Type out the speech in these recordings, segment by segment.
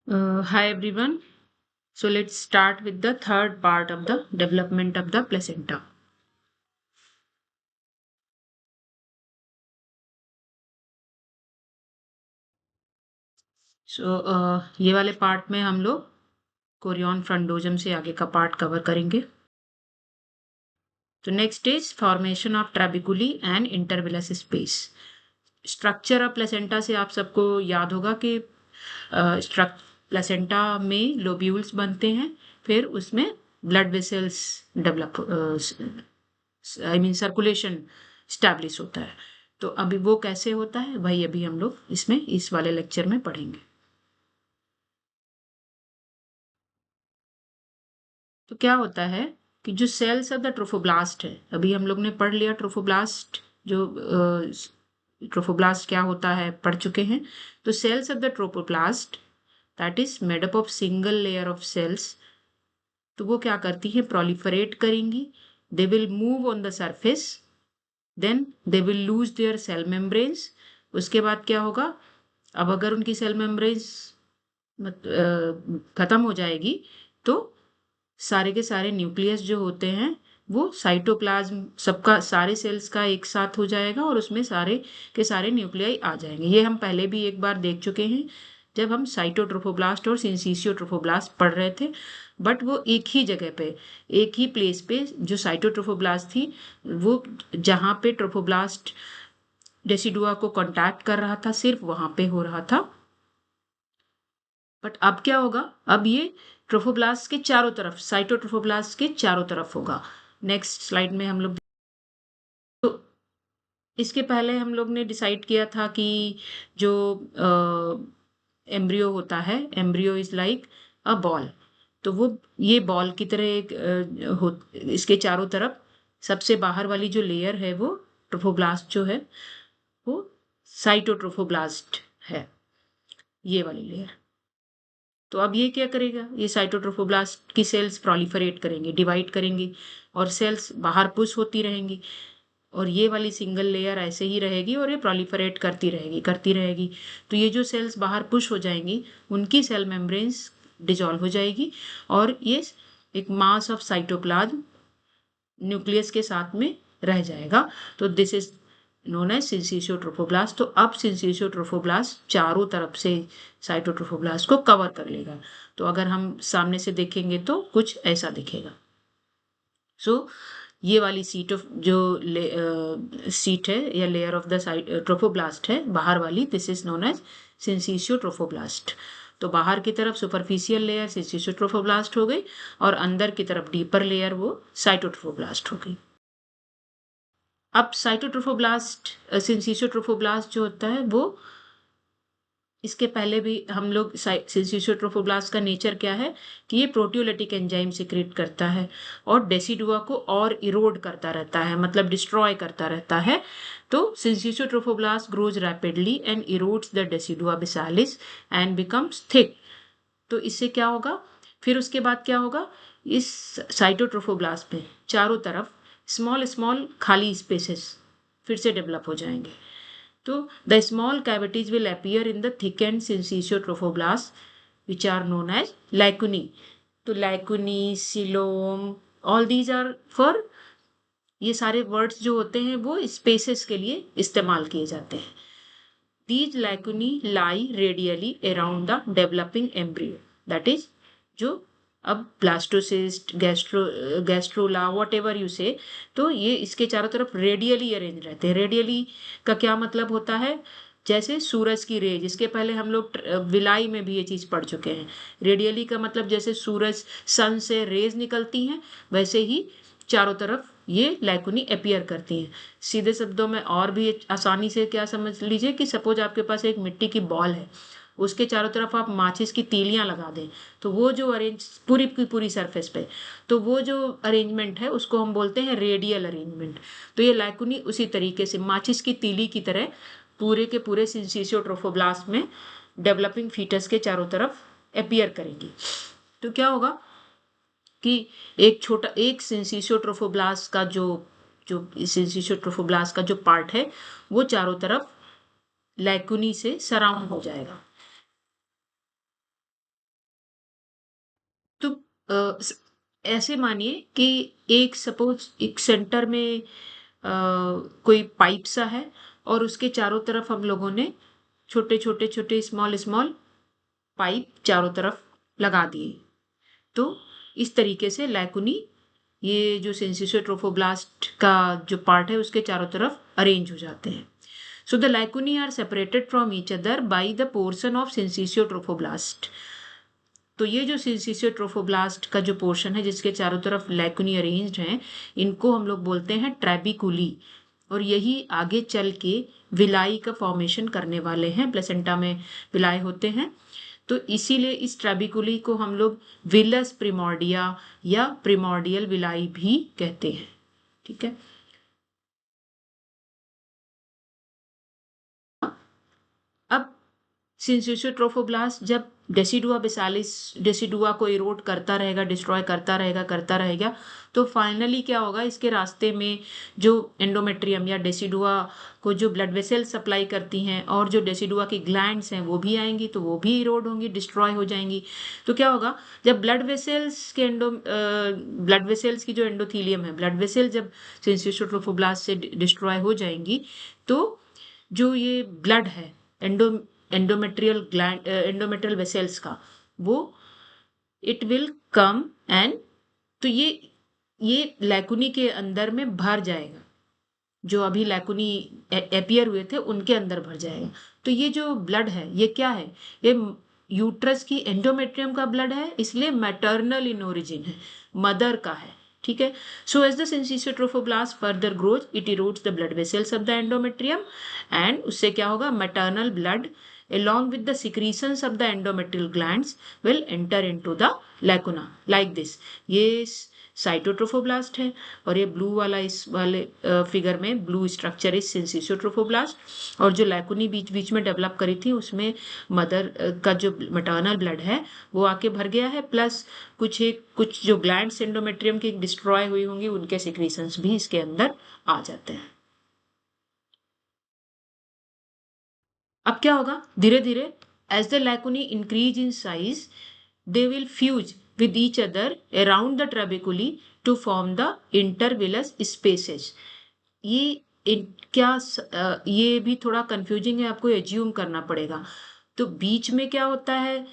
Hi everyone. So let's start with the third part of the development of the placenta. ये वाले part में हम लोग Korean फ्रंटोजम से आगे का पार्ट कवर करेंगे. तो next is formation of trabeculae and intervillous space. Structure of placenta से आप सबको याद होगा कि प्लेसेंटा में लोब्यूल्स बनते हैं, फिर उसमें blood vessels develop circulation establish होता है. तो अभी वो कैसे होता है भाई, अभी हम लोग इसमें इस वाले लेक्चर में पढ़ेंगे. तो क्या होता है कि जो सेल्स ऑफ द ट्रोफोब्लास्ट है, अभी हम लोग ने पढ़ लिया ट्रोफोब्लास्ट. जो ट्रोफोब्लास्ट क्या होता है पढ़ चुके हैं. तो cells of the trophoblast that is made up of single layer of cells. तो वो क्या करती है, प्रोलिफरेट करेंगी. They will move on the surface, then they will lose their cell membranes. उसके बाद क्या होगा, अब अगर उनकी सेल मेम्ब्रेन्स खत्म हो जाएगी तो सारे के सारे न्यूक्लियस जो होते हैं वो साइटोप्लाज्म सबका, सारे सेल्स का एक साथ हो जाएगा और उसमें सारे के सारे न्यूक्लियाई आ जाएंगे. ये हम पहले भी एक बार देख चुके हैं जब हम साइटोट्रोफोब्लास्ट और सिंसिशियोट्रोफोब्लास्ट पढ़ रहे थे. बट वो एक ही जगह पे, एक ही प्लेस पे जो साइटोट्रोफोब्लास्ट थी, वो जहाँ पे ट्रोफोब्लास्ट डेसिडुआ को कांटेक्ट कर रहा था सिर्फ वहां पे हो रहा था. बट अब क्या होगा, अब ये ट्रोफोब्लास्ट के चारों तरफ, साइटोट्रोफोब्लास्ट के चारों तरफ होगा. नेक्स्ट स्लाइड में हम लोग, तो इसके पहले हम लोग ने डिसाइड किया था कि जो एम्ब्रियो होता है, embryo is like a ball. तो वो ये बॉल की तरह एक इसके चारों तरफ सबसे बाहर वाली जो लेयर है वो ट्रोफोब्लास्ट जो है वो साइटोट्रोफोब्लास्ट है, ये वाली लेयर. तो अब ये क्या करेगा, ये साइटोट्रोफोब्लास्ट की सेल्स प्रोलिफरेट करेंगे, डिवाइड करेंगे और सेल्स बाहर पुश होती रहेंगी. और ये वाली सिंगल लेयर ऐसे ही रहेगी और ये प्रोलिफरेट करती रहेगी करती रहेगी. तो ये जो सेल्स बाहर पुश हो जाएंगी उनकी सेल मेम्ब्रेन्स डिजॉल्व हो जाएगी और ये एक मास ऑफ साइटोप्लाज्म न्यूक्लियस के साथ में रह जाएगा. तो this is known as syncytiotrophoblast. तो अब सिंसिशियोट्रोफोब्लास्ट चारों तरफ से साइटोट्रोफोब्लास्ट को कवर कर लेगा. तो अगर हम सामने से देखेंगे तो कुछ ऐसा दिखेगा. सो ये वाली सीट ऑफ जो सीट है या लेयर ऑफ द ट्रोफोब्लास्ट है बाहर वाली, this is known as syncytiotrophoblast. तो बाहर की तरफ सुपरफिशियल लेयर सिंसिशियोट्रोफोब्लास्ट हो गई और अंदर की तरफ डीपर लेयर वो साइटोट्रोफोब्लास्ट हो गई. अब साइटोट्रोफोब्लास्ट सिंसिशियोट्रोफोब्लास्ट जो होता है वो, इसके पहले भी हम लोग सिंसिशियोट्रोफोब्लास्ट का नेचर क्या है कि ये प्रोटियोलिटिक एंजाइम सिक्रेट करता है और डेसिडुआ को और इरोड करता रहता है, मतलब डिस्ट्रॉय करता रहता है. तो syncytiotrophoblast grows rapidly and erodes the decidua बेसालिस and becomes thick. तो इससे क्या होगा, फिर उसके बाद क्या होगा, इस साइटोट्रोफोब्लास्ट में चारों तरफ स्मॉल स्मॉल खाली स्पेसेस फिर से डेवलप हो जाएंगे. तो the small cavities will appear in the thickened syncytiotrophoblasts which are known as lacunae. तो lacunae, coelom, all these are for, ये सारे वर्ड्स जो होते हैं वो स्पेसेस के लिए इस्तेमाल किए जाते हैं. These lacunae lie radially around the developing embryo. That is, जो अब blastocyst, gastrula, what ever you से, तो ये इसके चारों तरफ रेडियली अरेंज रहते हैं. रेडियली का क्या मतलब होता है, जैसे सूरज की रेज, इसके पहले हम लोग विलाई में भी ये चीज पढ़ चुके हैं. रेडियली का मतलब जैसे सूरज सन से रेज निकलती हैं, वैसे ही चारों तरफ ये लैकुनी अपियर करती हैं. सीधे शब्दों में और भी आसानी से क्या समझ लीजिए कि सपोज आपके पास एक मिट्टी की बॉल है, उसके चारों तरफ आप माचिस की तीलियां लगा दें, तो वो जो अरेंज पूरी की पूरी सरफेस पे, तो वो जो अरेंजमेंट है उसको हम बोलते हैं रेडियल अरेंजमेंट. तो ये लैकुनी उसी तरीके से माचिस की तीली की तरह पूरे के पूरे सिंसिशियोट्रोफोब्लास्ट में डेवलपिंग फीटस के चारों तरफ अपियर करेंगी. तो क्या होगा कि एक छोटा एक सिंसिशियोट्रोफोब्लास्ट का जो जो सिंसिशियोट्रोफोब्लास्ट का जो पार्ट है वो चारों तरफ लैकुनी से सराउंड हो जाएगा. ऐसे मानिए कि एक सपोज एक सेंटर में कोई पाइप सा है और उसके चारों तरफ हम लोगों ने छोटे छोटे छोटे स्मॉल स्मॉल पाइप चारों तरफ लगा दिए। तो इस तरीके से लैकुनी ये जो सिंसिसियो ट्रोफोब्लास्ट का जो पार्ट है उसके चारों तरफ अरेंज हो जाते हैं। So the lacunae are separated from each other by the portion of syncytial trophoblast. तो ये जो सिंसिसियो ट्रोफोब्लास्ट का जो पोर्शन है जिसके चारों तरफ लैकुनी अरेंज्ड हैं, इनको हम लोग बोलते हैं ट्रेबिकुली, और यही आगे चल के विलाई का फॉर्मेशन करने वाले हैं। प्लेसेंटा में विलाई होते हैं, तो इसीलिए इस ट्रेबिकुली को हम लोग विलस प्रिमोर्डिया या प्रिमोर्डियल विलाई भी कहते हैं। ठीक है, अब सिंसिसियो ट्रोफोब्लास्ट जब डेसिडुआ बेसालिस डेसिडुआ को इरोड करता रहेगा, डिस्ट्रॉय करता रहेगा, तो फाइनली क्या होगा, इसके रास्ते में जो एंडोमेट्रियम या डेसिडुआ को जो ब्लड वेसल सप्लाई करती हैं और जो डेसिडुआ की ग्लैंड्स हैं वो भी आएंगी, तो वो भी इरोड होंगी, डिस्ट्रॉय हो जाएंगी। तो क्या होगा, जब ब्लड वेसल्स की जो एंडोथीलियम है, ब्लड वेसल जब सिंसिसियो ट्रोफोब्लास्ट से डिस्ट्रॉय हो जाएंगी, तो जो ये ब्लड है एंडोमेट्रियल वेसल्स का, वो इट विल कम एंड, तो ये लैकुनी के अंदर में भर जाएगा, जो अभी लैकुनी एपियर हुए थे उनके अंदर भर जाएगा। तो ये जो ब्लड है ये क्या है, ये यूट्रस की एंडोमेट्रियम का ब्लड है, इसलिए मैटरनल इन ओरिजिन है, मदर का है। ठीक है, so as the syncytiotrophoblast further grows it erodes the blood vessels of the endometrium, and उससे क्या होगा, maternal blood along with the secretions of the endometrial glands will enter into the lacuna like this। ये cytotrophoblast है, और ये blue वाला इस वाले फिगर में ब्लू स्ट्रक्चर इज सिंसिसियो ट्रोफोब्लास्ट, और जो लैकुनी बीच बीच में डेवलप करी थी उसमें मदर का जो मैटरनल ब्लड है वो आके भर गया है, प्लस कुछ जो ग्लैंड्स एंडोमेट्रियम की डिस्ट्रॉय हुई होंगी उनके सिक्रीशंस भी इसके अंदर आ जाते हैं। अब क्या होगा, धीरे धीरे as the lacunae increase in size they will fuse with each other around the trabeculae to form the intervillous spaces। ये ये भी थोड़ा कंफ्यूजिंग है, आपको एज्यूम करना पड़ेगा। तो बीच में क्या होता है,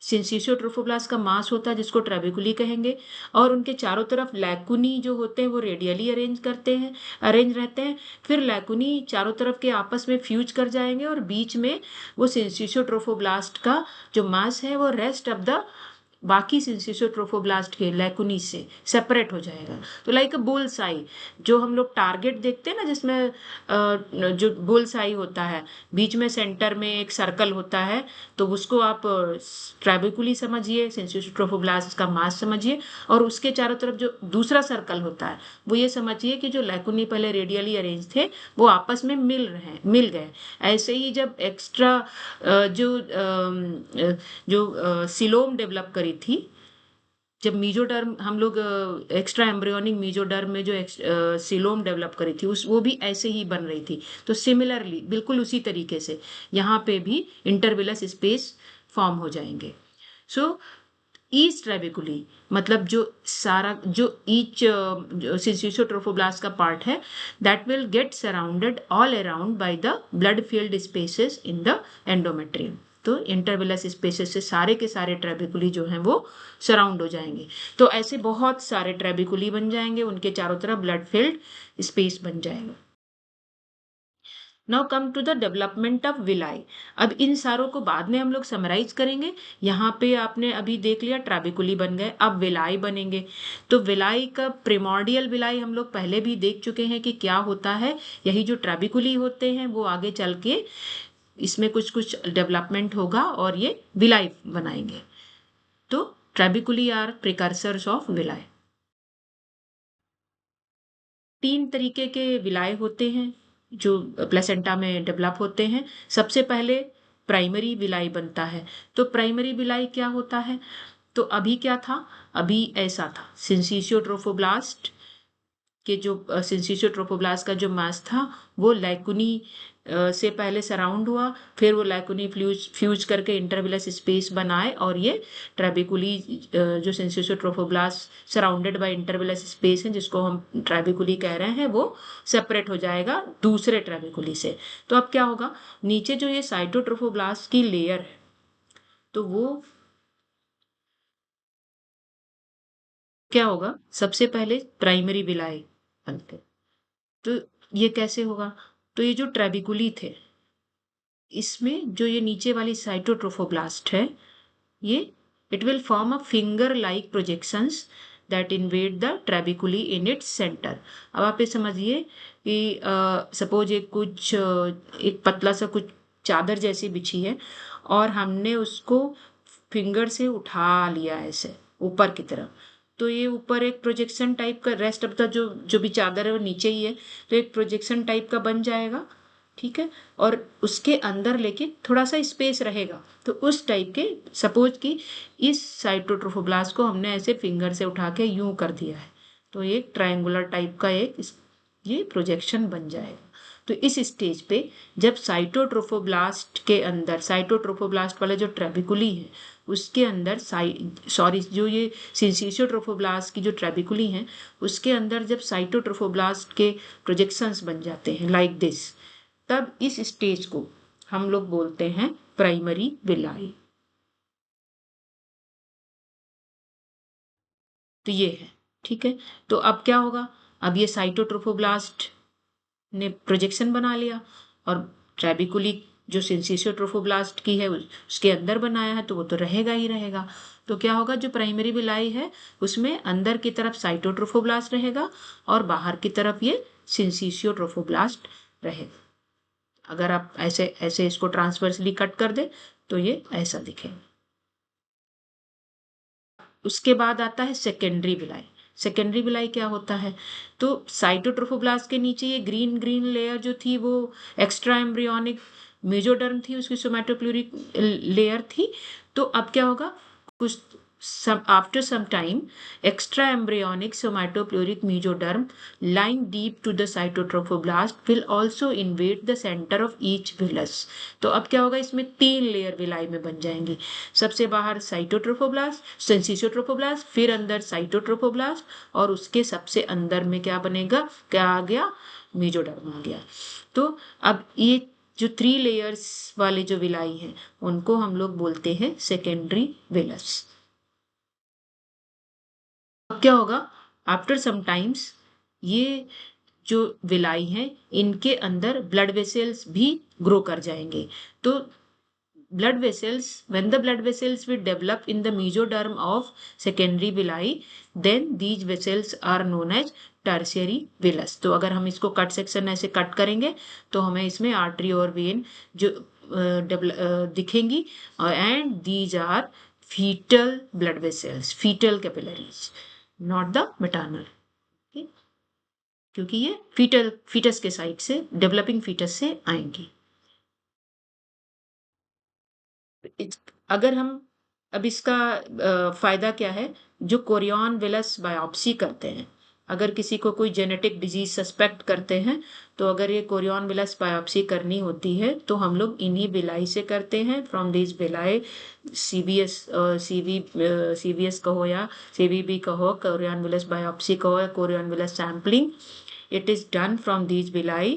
सिंसिसियो ट्रोफोब्लास्ट का मास होता है जिसको ट्रेबिकुली कहेंगे, और उनके चारों तरफ लैकुनी जो होते हैं वो रेडियली अरेंज रहते हैं। फिर लैकुनी चारों तरफ के आपस में फ्यूज कर जाएंगे, और बीच में वो सिंसिसियो ट्रोफोब्लास्ट का जो मास है वो रेस्ट ऑफ द बाकी सिंसिसियो ट्रोफोब्लास्ट के लैकुनी से सेपरेट हो जाएगा। तो लाइक अ बुल साई, जो हम लोग टारगेट देखते हैं ना, जिसमें जो बुल साई होता है, बीच में सेंटर में एक सर्कल होता है, तो उसको आप ट्रेबिकुली समझिए, सिंसिसियो ट्रोफोब्लास्ट का मास समझिए, और उसके चारों तरफ जो दूसरा सर्कल होता है वो ये समझिए कि जो लैकुनी पहले रेडियली अरेंज थे वो आपस में मिल गए। ऐसे ही जब एक्स्ट्रा जो सिलोम डेवलप करी थी, जब मीजोडर्म हम लोग एक्स्ट्रा एम्ब्रियोनिक मीजोडर्म में जो सिलोम डेवलप करी थी वो भी ऐसे ही बन रही थी। तो सिमिलरली बिल्कुल उसी तरीके से यहाँ पे भी इंटरविलस स्पेस फॉर्म हो जाएंगे। सो ईच ट्रेबिकुली मतलब जो सारा जो ईच सिंसिसियो ट्रोफोब्लास्ट का पार्ट है, that will get surrounded all around by the blood field spaces in the endometrium. तो इंटरविलस स्पेसेस से सारे के सारे ट्रेबिकुली जो हैं वो सराउंड हो जाएंगे। तो ऐसे बहुत सारे ट्रेबिकुली बन जाएंगे, उनके चारों तरफ ब्लड फील्ड स्पेस बन जाएगा। Now come to the development of villi. अब इन सारों को बाद में हम लोग समराइज करेंगे। यहाँ पे आपने अभी देख लिया ट्रेबिकुली बन गए, अब विलाई बनेंगे। तो विलाई का प्रिमोर्डियल विलाई हम लोग पहले भी देख चुके हैं कि क्या होता है। यही जो ट्रेबिकुली होते हैं वो आगे चल के इसमें कुछ कुछ डेवलपमेंट होगा और ये विलाई बनाएंगे। तो trabeculae are precursors of villi. 3 तरीके के विलाय होते हैं जो प्लेसेंटा में डेवलप होते हैं। सबसे पहले प्राइमरी विलाई बनता है। तो प्राइमरी विलाई क्या होता है, तो अभी क्या था, अभी ऐसा था, सिंसिसियो ट्रोफोब्लास्ट के जो सिंसिसियो ट्रोफोब्लास्ट का जो मास था वो लैकुनी से पहले सराउंड हुआ, फिर वो लैकुनी फ्यूज करके इंटरविलस स्पेस बनाए और ये ट्रेबिकुली जो सिंसेसियो ट्रोफोब्लास्ट सराउंडेड बाय इंटरविलस स्पेस है जिसको हम ट्रेबिकुली कह रहे हैं, वो सेपरेट हो जाएगा दूसरे ट्रेबिकुली से। तो अब क्या होगा, नीचे जो ये साइटोट्रोफोब्लास्ट की लेयर है तो वो क्या होगा, सबसे पहले प्राइमरी विलाय बनते। तो ये कैसे होगा, तो ये जो ट्रेबिकुली थे इसमें जो ये नीचे वाली साइटोट्रोफोब्लास्ट है, ये it will form a finger like projections that invade the trabeculae in its centre. अब आप ये समझिए कि सपोज एक पतला सा कुछ चादर जैसी बिछी है और हमने उसको फिंगर से उठा लिया ऐसे ऊपर की तरफ, तो ये ऊपर एक प्रोजेक्शन टाइप का, रेस्ट ऑफ द जो जो भी चादर है वो नीचे ही है, तो एक प्रोजेक्शन टाइप का बन जाएगा। ठीक है, और उसके अंदर लेके थोड़ा सा स्पेस रहेगा, तो उस टाइप के, सपोज कि इस साइटोट्रोफोब्लास्ट को हमने ऐसे फिंगर से उठा के यूं कर दिया है, तो एक ट्रायंगुलर टाइप का ये प्रोजेक्शन बन जाएगा। तो इस स्टेज पे जब साइटोट्रोफोब्लास्ट के अंदर, साइटोट्रोफोब्लास्ट वाले जो ट्रेबिकुली है उसके अंदर जो ये सिंसिशियोट्रोफोब्लास्ट की जो ट्रेबिकुली है उसके अंदर जब साइटोट्रोफोब्लास्ट के प्रोजेक्शंस बन जाते हैं लाइक दिस, तब इस स्टेज को हम लोग बोलते हैं प्राइमरी विलाई। तो ये है, ठीक है। तो अब क्या होगा, अब ये साइटोट्रोफोब्लास्ट ने प्रोजेक्शन बना लिया और ट्रेबिकुली जो सिंसिशियोट्रोफोब्लास्ट की है उसके अंदर बनाया है, तो वो तो रहेगा ही रहेगा। तो क्या होगा, जो प्राइमरी विलाई है उसमें अंदर की तरफ साइटोट्रोफोब्लास्ट रहेगा और बाहर की तरफ ये सिंसिशियोट्रोफोब्लास्ट रहेगा। अगर आप ऐसे ऐसे इसको ट्रांसवर्सली कट कर दे तो ये ऐसा दिखेगा। उसके बाद आता है सेकेंडरी विलाई। सेकेंडरी विलाई क्या होता है, तो साइटोट्रोफोब्लास्ट के नीचे ये ग्रीन ग्रीन लेयर जो थी वो एक्स्ट्रा एम्ब्रियोनिक मेजोडर्म थी, उसकी सोमैटोप्लूरिक लेयर थी। तो अब क्या होगा, कुछ after some time extra embryonic somatopleuric mesoderm lying deep to the cytotrophoblast will also invade the center of each villus। तो अब क्या होगा, इसमें 3 लेयर विलाई में बन जाएंगी। सबसे बाहर साइटोट्रोफोब्लास्ट, सेंसिशियोट्रोफोब्लास्ट, फिर अंदर साइटोट्रोफोब्लास्ट और उसके सबसे अंदर में क्या बनेगा, क्या आ गया, मेजोडर्म आ गया। तो अब ये जो 3 लेयर्स वाले जो विलाई हैं उनको हम लोग बोलते हैं सेकेंडरी विलस। अब क्या होगा, आफ्टर सम टाइम्स ये जो विलाई हैं इनके अंदर ब्लड वेसल्स भी ग्रो कर जाएंगे। तो blood vessels, when the blood vessels will develop in the mesoderm of secondary villi, then these vessels are known as tertiary villus। तो अगर हम इसको कट सेक्शन ऐसे कट करेंगे तो हमें इसमें आर्टरी और वेन जो दिखेंगी, and these are foetal blood vessels, foetal capillaries, not the maternal, क्योंकि ये फीटस के साइड से, डेवलपिंग फीटस से आएंगी। अगर हम अब इसका फायदा क्या है, जो कोरियन विलस बायोप्सी करते हैं, अगर किसी को कोई जेनेटिक डिजीज सस्पेक्ट करते हैं तो अगर ये कोरियन विलस बायोप्सी करनी होती है तो हम लोग इन्हीं बिलाई से करते हैं। फ्रॉम दिस बिलाई सीवीएस कहो या सीवीबी कहो, कोरियन विलस बायोप्सी कहो या Korean villous sampling, it is done from these villi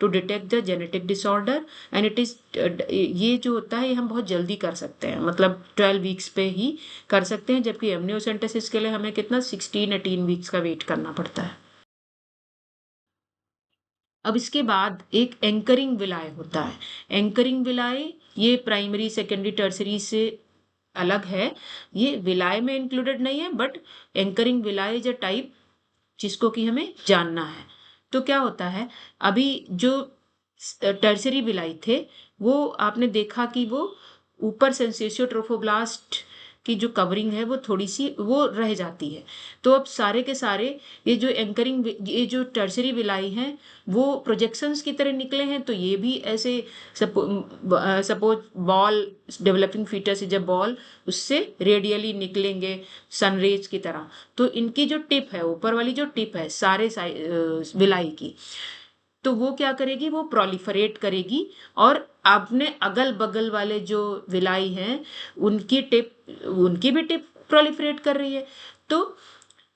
to detect the genetic disorder and it is ये जो होता है ये हम बहुत जल्दी कर सकते हैं, मतलब 12 वीक्स पे ही कर सकते हैं, जबकि एमनियोसेंटेसिस के लिए हमें कितना 16-18 वीक्स का वेट करना पड़ता है। अब इसके बाद एक एंकरिंग विलाय होता है। एंकरिंग विलाय ये प्राइमरी सेकेंडरी टर्सरी से अलग है, ये विलाय में इंक्लूडेड नहीं है, but anchoring विलाय is a type जिसको कि हमें जानना है। तो क्या होता है, अभी जो टर्सरी विलाई थे वो आपने देखा कि वो ऊपर सेंसेशियोट्रोफोब्लास्ट की जो कवरिंग है वो थोड़ी सी वो रह जाती है। तो अब सारे के सारे ये जो एंकरिंग, ये जो टर्सरी विलाई हैं वो प्रोजेक्शंस की तरह निकले हैं, तो ये भी ऐसे suppose ball, developing foetus is a ball, उससे रेडियली निकलेंगे सनरेज की तरह। तो इनकी जो टिप है, ऊपर वाली जो टिप है सारे विलाई की, तो वो क्या करेगी, वो प्रोलिफरेट करेगी और अपने अगल बगल वाले जो विलाई हैं उनकी भी टिप प्रोलिफरेट कर रही है। तो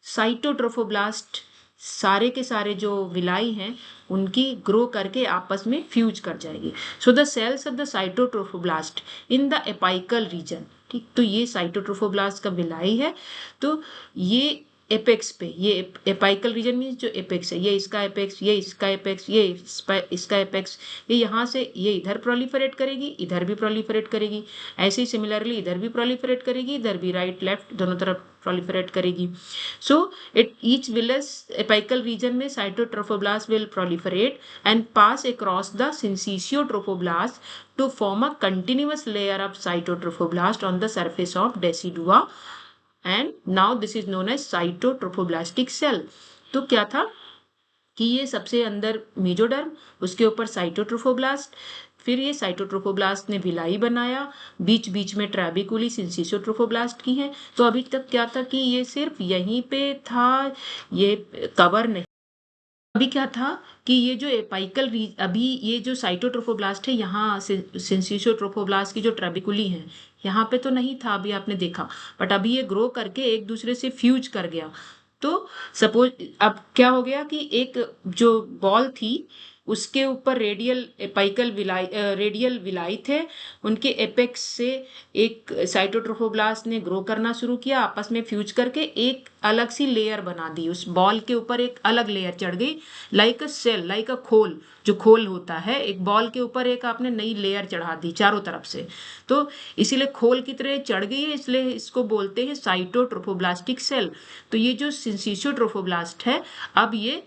साइटोट्रोफोब्लास्ट सारे के सारे जो विलाई हैं उनकी ग्रो करके आपस में फ्यूज कर जाएगी। So the cells of the cytotrophoblast in the apical region, ठीक, तो ये साइटोट्रोफोब्लास्ट का विलाई है। तो ये एपेक्स पे, ये एपाइकल रीजन में जो एपेक्स है, ये इसका एपेक्स, ये इसका एपेक्स, ये इसका एपेक्स, ये यहाँ से ये इधर प्रोलिफरेट करेगी, इधर भी प्रोलिफरेट करेगी, ऐसे ही सिमिलरली इधर भी प्रोलिफरेट करेगी, इधर भी राइट लेफ्ट दोनों तरफ प्रोलिफरेट करेगी। So it each villus apical region में cytotrophoblast will proliferate and pass across the syncytiotrophoblast to form a continuous layer of cytotrophoblast on the surface of decidua and now this is known as cytotropoblastic cell। तो क्या था कि ये सबसे अंदर mesoderm, उसके ऊपर साइटोट्रोफोब्लास्ट, फिर ये साइटोट्रोफोब्लास्ट ने विलाई बनाया, बीच बीच में ट्रैबिकुली सिंसिशियोट्रोफोब्लास्ट की है। तो अभी तक क्या था कि ये सिर्फ यहीं पे था, ये कवर नहीं। अभी क्या था कि ये जो एपाइकल अभी ये जो साइटोट्रोफोब्लास्ट है, यहाँ सिंसिशियोट्रोफोब्लास्ट की जो ट्रैबिकुली है यहाँ पे तो नहीं था, अभी आपने देखा, बट अभी ये ग्रो करके एक दूसरे से फ्यूज कर गया। तो सपोज अब क्या हो गया कि एक जो बॉल थी उसके ऊपर रेडियल विलाई थे, उनके एपेक्स से एक साइटोट्रोफोब्लास्ट ने ग्रो करना शुरू किया, आपस में फ्यूज करके एक अलग सी लेयर बना दी, उस बॉल के ऊपर एक अलग लेयर चढ़ गई, like a cell, like a खोल, जो खोल होता है एक बॉल के ऊपर एक आपने नई लेयर चढ़ा दी चारों तरफ से, तो इसीलिए खोल की तरह चढ़ गई है, इसलिए इसको बोलते हैं साइटोट्रोफोब्लास्टिक सेल। तो ये जो सिंसिशियोट्रोफोब्लास्ट है अब ये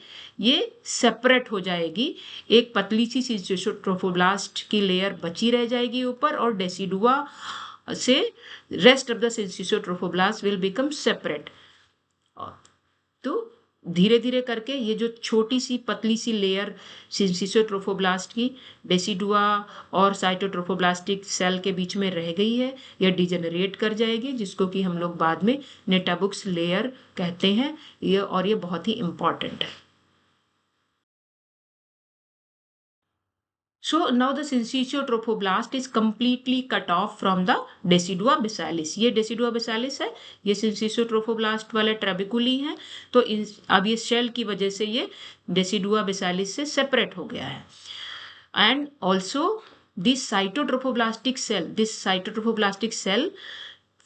सेपरेट हो जाएगी, एक पतली सी सिंसिशियोट्रोफोब्लास्ट की लेयर बची रह जाएगी ऊपर, और डेसिडुआ से rest of the syncytiotrophoblast will become separate. तो धीरे धीरे करके ये जो छोटी सी पतली सी लेयर सिंसिशियोट्रोफोब्लास्ट की डेसिडुआ और साइटोट्रोफोब्लास्टिक सेल के बीच में रह गई है, यह डिजेनरेट कर जाएगी, जिसको कि हम लोग बाद में नेटाबुक्स लेयर कहते हैं, और ये बहुत ही इंपॉर्टेंट है। So now the syncytiotrophoblast is completely cut off from the decidua basalis। ये decidua basalis है, ये syncytiotrophoblast वाले ट्रेबिकुली हैं, तो अब ये शेल की वजह से ये decidua basalis से सेपरेट हो गया है। And also this cytotropoblastic cell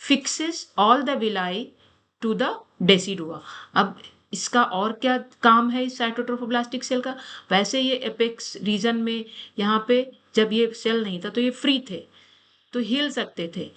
fixes all the villi to the decidua। अब इसका और क्या काम है इस साइटोट्रोफोब्लास्टिक सेल का, वैसे ये एपेक्स रीजन में यहाँ पे जब ये सेल नहीं था तो ये फ्री थे, तो हिल सकते थे,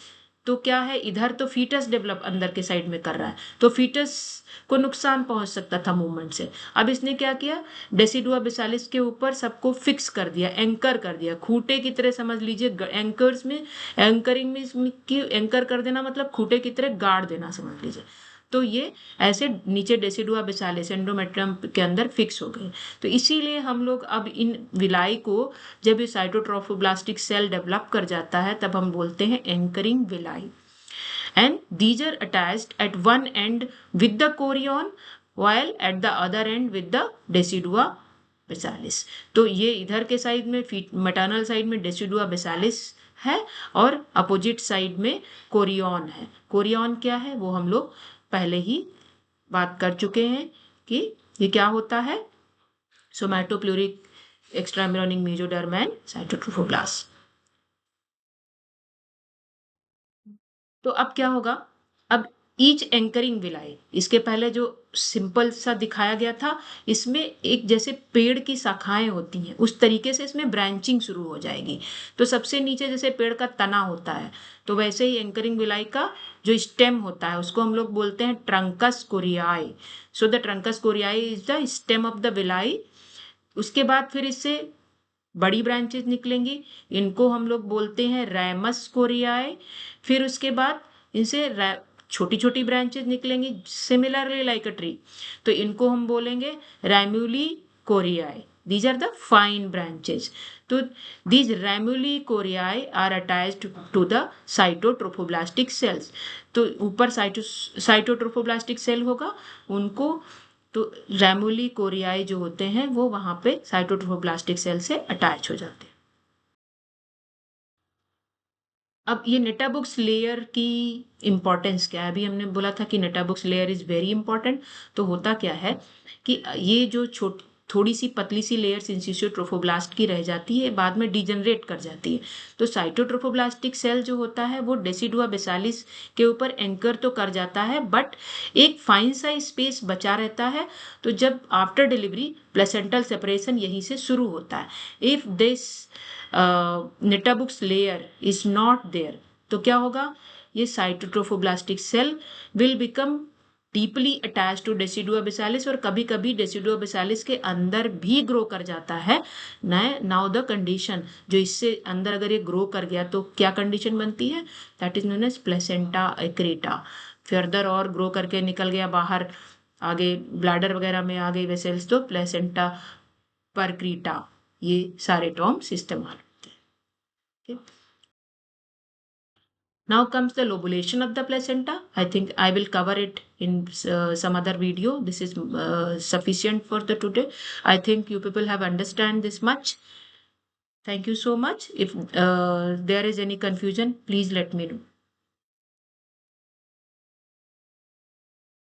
तो क्या है इधर तो फीटस डेवलप अंदर के साइड में कर रहा है, तो फीटस को नुकसान पहुंच सकता था मूवमेंट से। अब इसने क्या किया, डेसिडुआ बेसालिस के ऊपर सबको फिक्स कर दिया, एंकर कर दिया, खूंटे की तरह समझ लीजिए, एंकर्स में एंकरिंग में की एंकर कर देना मतलब खूंटे की तरह गाड़ देना समझ लीजिए। तो ये ऐसे नीचे डेसिडुआ बेसालिस एंडोमेट्रियम के अंदर फिक्स हो गए। तो इसीलिए हम लोग अब इन विलाई को जब ये साइटोट्रोफोब्लास्टिक सेल डेवलप कर जाता है तब हम बोलते हैं anchoring villi. And these are attached at one end with the chorion while at the other end with the decidua basalis। तो ये इधर के साइड में मैटरनल साइड में डेसिडुआ बेसालिस है और अपोजिट साइड में कोरियन है। कोरियन क्या है वो हम लोग पहले ही बात कर चुके हैं कि ये क्या होता है, सोमैटोप्लूरिक एक्स्ट्राएम्ब्रियोनिक मेसोडर्म एंड साइटोट्रोफोब्लास्ट। तो अब क्या होगा, अब ईच एंकरिंग विलाई, इसके पहले जो सिंपल सा दिखाया गया था इसमें एक जैसे पेड़ की शाखाएं होती हैं उस तरीके से इसमें ब्रांचिंग शुरू हो जाएगी। तो सबसे नीचे जैसे पेड़ का तना होता है तो वैसे ही एंकरिंग विलाई का जो स्टेम होता है उसको हम लोग बोलते हैं ट्रंकस कोरियाई। सो द ट्रंकस कोरियाई is the stem of the villi. उसके बाद फिर इससे बड़ी ब्रांचेस निकलेंगी, इनको हम लोग बोलते हैं रैमस कोरियाई। फिर उसके बाद इनसे छोटी छोटी ब्रांचेस निकलेंगी सिमिलरली लाइक अ ट्री, तो इनको हम बोलेंगे रैम्यूली कोरियाई। These are the fine branches. तो दीज रैम्यूली कोरियाई are attached to the cytotrophoblastic cells. तो ऊपर साइटोट्रोफोब्लास्टिक सेल होगा, उनको तो रैमुली कोरियाई जो होते हैं वो वहां पे साइटोट्रोफोब्लास्टिक सेल से अटैच हो जाते हैं। अब ये नेटाबुक्स लेयर की इम्पोर्टेंस क्या है? अभी हमने बोला था कि नेटाबुक्स लेयर इज वेरी इंपॉर्टेंट। तो होता क्या है कि ये जो थोड़ी सी पतली सी लेयर सिंसिटिव ट्रोफोब्लास्ट की रह जाती है, बाद में डिजेनरेट कर जाती है। तो साइटोट्रोफोब्लास्टिक सेल जो होता है वो डेसिडुआ बेसालिस के ऊपर एंकर तो कर जाता है, बट एक फाइन सा स्पेस बचा रहता है। तो जब आफ्टर डिलीवरी प्लेसेंटल सेपरेशन यहीं से शुरू होता है। If this Nitabuch's layer is not there तो क्या होगा? ये cytotrophoblastic cell will become deeply attach to decidua basalis, और कभी कभी डेसिडुआ बेसालिस के अंदर भी ग्रो कर जाता है। नाउ द कंडीशन, जो इससे अंदर अगर ये ग्रो कर गया तो क्या कंडीशन बनती है? That is known as placenta accreta. Further और ग्रो करके निकल गया बाहर, आगे ब्लैडर वगैरह में आ गई वेसल्स, तो प्लेसेंटा परक्रीटा, ये सारे टर्म्स इस्तेमाल होते हैं। Okay. Now comes the lobulation of the placenta. I think I will cover it in some other video. This is sufficient for the today. I think you people have understand this much. Thank you so much. If there is any confusion, please let me know.